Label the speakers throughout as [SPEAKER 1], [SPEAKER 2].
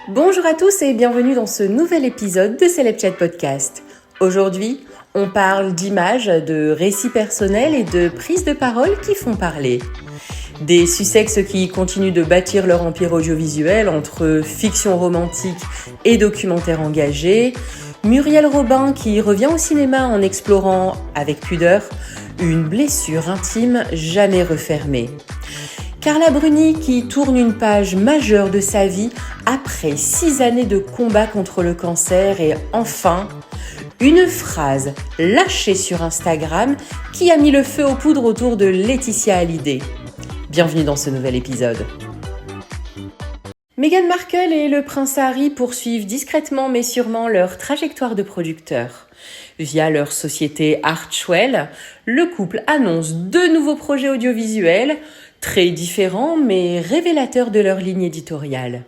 [SPEAKER 1] Bonjour à tous et bienvenue dans ce nouvel épisode de Celeb Chat Podcast. Aujourd'hui, on parle d'images, de récits personnels et de prises de parole qui font parler. Des Sussexes qui continuent de bâtir leur empire audiovisuel entre fiction romantique et documentaire engagé. Muriel Robin qui revient au cinéma en explorant, avec pudeur, une blessure intime jamais refermée. Carla Bruni qui tourne une page majeure de sa vie après 6 années de combat contre le cancer et enfin, une phrase lâchée sur Instagram qui a mis le feu aux poudres autour de Laetitia Hallyday. Bienvenue dans ce nouvel épisode. Meghan Markle et le prince Harry poursuivent discrètement mais sûrement leur trajectoire de producteurs. Via leur société Archewell, le couple annonce 2 nouveaux projets audiovisuels, très différents mais révélateurs de leur ligne éditoriale.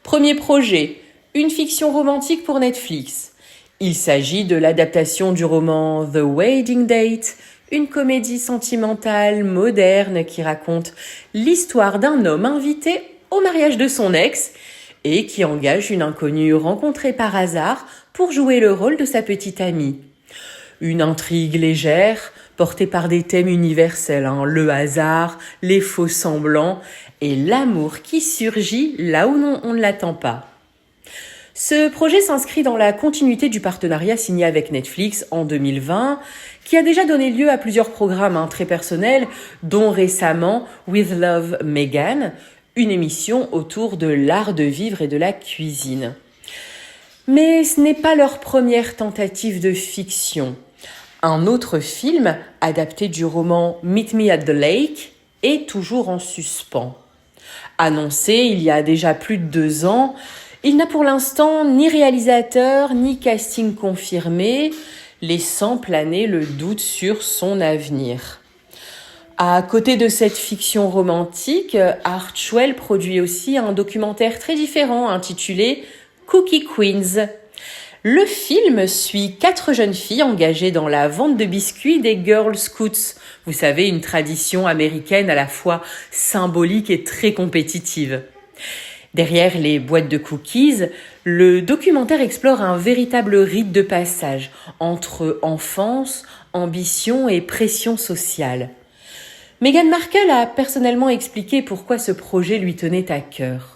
[SPEAKER 1] Premier projet, une fiction romantique pour Netflix. Il s'agit de l'adaptation du roman The Wedding Date, une comédie sentimentale moderne qui raconte l'histoire d'un homme invité au mariage de son ex et qui engage une inconnue rencontrée par hasard pour jouer le rôle de sa petite amie. Une intrigue légère, portée par des thèmes universels, le hasard, les faux semblants et l'amour qui surgit là où on ne l'attend pas. Ce projet s'inscrit dans la continuité du partenariat signé avec Netflix en 2020, qui a déjà donné lieu à plusieurs programmes très personnels, dont récemment With Love Meghan, une émission autour de l'art de vivre et de la cuisine. Mais ce n'est pas leur première tentative de fiction. Un autre film, adapté du roman Meet Me at the Lake, est toujours en suspens. Annoncé il y a déjà plus de 2 ans, il n'a pour l'instant ni réalisateur ni casting confirmé, laissant planer le doute sur son avenir. À côté de cette fiction romantique, Archewell produit aussi un documentaire très différent intitulé Cookie Queens. Le film suit 4 jeunes filles engagées dans la vente de biscuits des Girl Scouts. Vous savez, une tradition américaine à la fois symbolique et très compétitive. Derrière les boîtes de cookies, le documentaire explore un véritable rite de passage entre enfance, ambition et pression sociale. Meghan Markle a personnellement expliqué pourquoi ce projet lui tenait à cœur.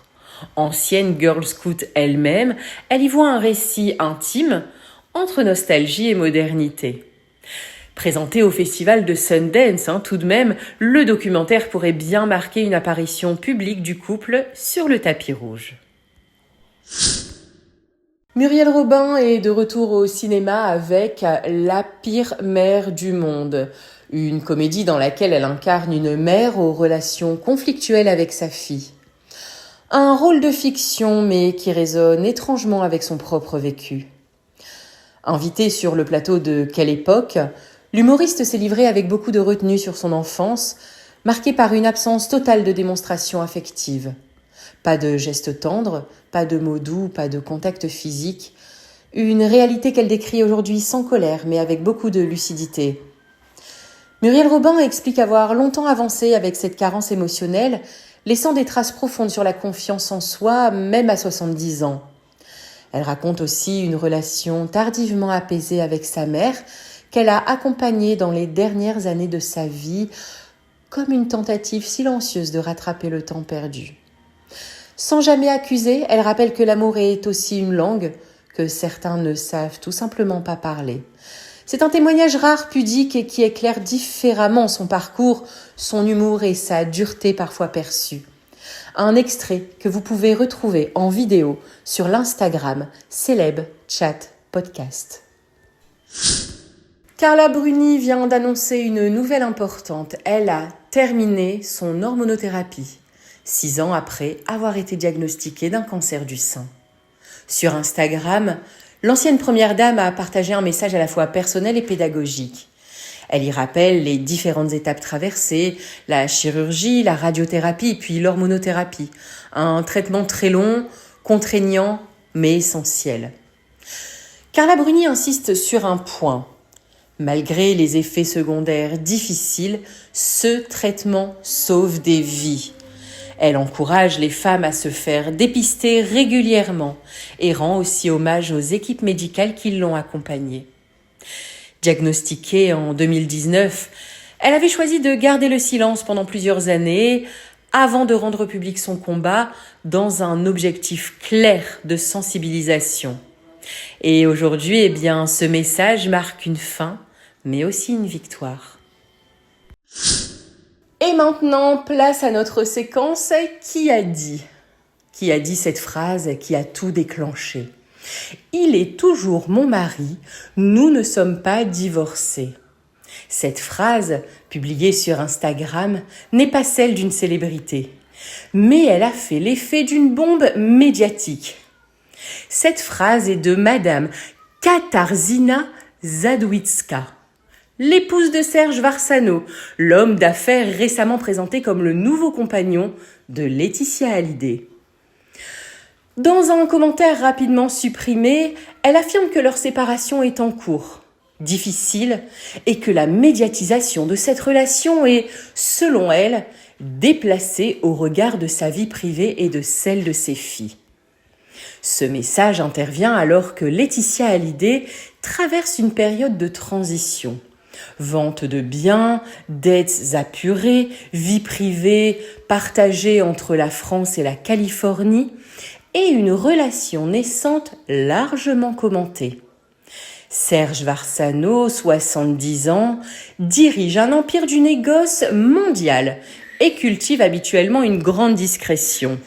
[SPEAKER 1] Ancienne Girl Scout elle-même, elle y voit un récit intime entre nostalgie et modernité. Présenté au festival de Sundance, tout de même, le documentaire pourrait bien marquer une apparition publique du couple sur le tapis rouge. Muriel Robin est de retour au cinéma avec La pire mère du monde, une comédie dans laquelle elle incarne une mère aux relations conflictuelles avec sa fille. Un rôle de fiction mais qui résonne étrangement avec son propre vécu. Invité sur le plateau de Quelle époque, l'humoriste s'est livré avec beaucoup de retenue sur son enfance, marquée par une absence totale de démonstration affective. Pas de gestes tendres, pas de mots doux, pas de contact physique. Une réalité qu'elle décrit aujourd'hui sans colère, mais avec beaucoup de lucidité. Muriel Robin explique avoir longtemps avancé avec cette carence émotionnelle, laissant des traces profondes sur la confiance en soi, même à 70 ans. Elle raconte aussi une relation tardivement apaisée avec sa mère, qu'elle a accompagnée dans les dernières années de sa vie, comme une tentative silencieuse de rattraper le temps perdu. Sans jamais accuser, elle rappelle que l'amour est aussi une langue que certains ne savent tout simplement pas parler. C'est un témoignage rare, pudique et qui éclaire différemment son parcours, son humour et sa dureté parfois perçue. Un extrait que vous pouvez retrouver en vidéo sur l'Instagram Celeb Chat Podcast. Carla Bruni vient d'annoncer une nouvelle importante. Elle a terminé son hormonothérapie, 6 ans après avoir été diagnostiquée d'un cancer du sein. Sur Instagram, l'ancienne première dame a partagé un message à la fois personnel et pédagogique. Elle y rappelle les différentes étapes traversées, la chirurgie, la radiothérapie, puis l'hormonothérapie. Un traitement très long, contraignant, mais essentiel. Carla Bruni insiste sur un point. Malgré les effets secondaires difficiles, ce traitement sauve des vies. Elle encourage les femmes à se faire dépister régulièrement et rend aussi hommage aux équipes médicales qui l'ont accompagnée. Diagnostiquée en 2019, elle avait choisi de garder le silence pendant plusieurs années avant de rendre public son combat dans un objectif clair de sensibilisation. Et aujourd'hui, ce message marque une fin, mais aussi une victoire. Et maintenant, place à notre séquence Qui a dit ? Qui a dit cette phrase qui a tout déclenché ? Il est toujours mon mari, nous ne sommes pas divorcés. Cette phrase, publiée sur Instagram, n'est pas celle d'une célébrité, mais elle a fait l'effet d'une bombe médiatique. Cette phrase est de Madame Katarzyna Zadowiska, l'épouse de Serge Varsano, l'homme d'affaires récemment présenté comme le nouveau compagnon de Laetitia Hallyday. Dans un commentaire rapidement supprimé, elle affirme que leur séparation est en cours, difficile, et que la médiatisation de cette relation est, selon elle, déplacée au regard de sa vie privée et de celle de ses filles. Ce message intervient alors que Laetitia Hallyday traverse une période de transition. Vente de biens, dettes apurées, vie privée partagée entre la France et la Californie et une relation naissante largement commentée. Serge Varsano, 70 ans, dirige un empire du négoce mondial et cultive habituellement une grande discrétion.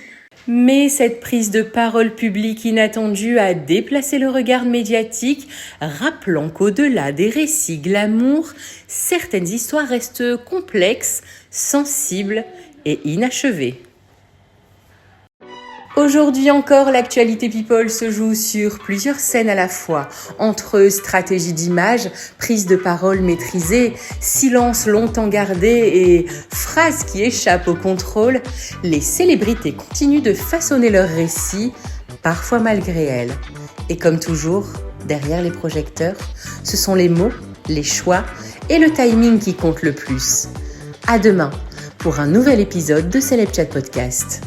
[SPEAKER 1] Mais cette prise de parole publique inattendue a déplacé le regard médiatique, rappelant qu'au-delà des récits glamour, certaines histoires restent complexes, sensibles et inachevées. Aujourd'hui encore, l'actualité People se joue sur plusieurs scènes à la fois, entre stratégie d'image, prise de parole maîtrisée, silence longtemps gardé et phrases qui échappent au contrôle. Les célébrités continuent de façonner leurs récits, parfois malgré elles. Et comme toujours, derrière les projecteurs, ce sont les mots, les choix et le timing qui comptent le plus. À demain pour un nouvel épisode de Celeb Chat Podcast.